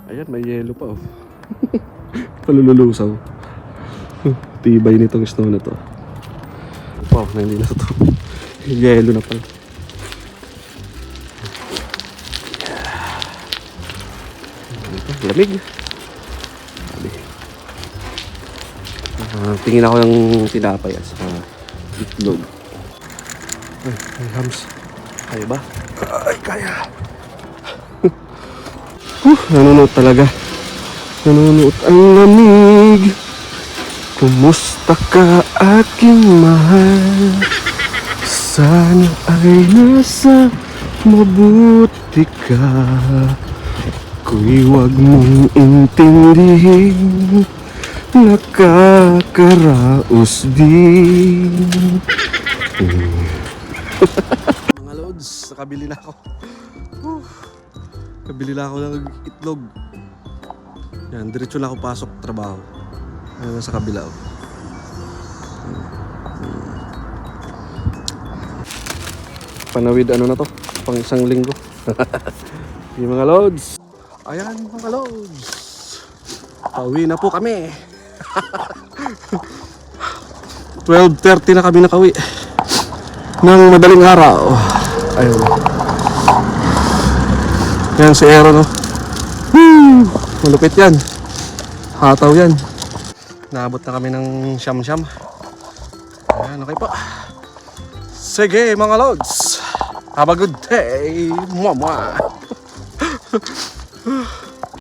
Ayan, may yelo pa oh. Palululusaw. Tibay nitong snow na to. Wow, na hindi na to. Yelo na pala. Lamig. Tingin ako ng tinapay at saka itlog. Ay, hams. Kaya ba? Ay, kaya. Nanonood talaga. Nanonood ang lamig. Kumusta ka aking mahal? Sana ay nasa mabuti ka. Ku'y wag mong intindihin. Nakakaraos din. Mga loads, nakabili na ako. Kabili na ako ng itlog. Yan, diretso na ako pasok trabaho. Ayan sa kabila. Panawid ano na to? Pang isang linggo. Yung mga loads. Ayan mga loads. Pauwi na po kami. 12:30 na kami nakauwi ng madaling araw. Ayun. Yan si Aaron, no? Malupit yan. Hataw yan. Naabot na kami ng siyam-siyam. Ayan, okay po. Sige mga lods. Have a good day. Mwah mwah.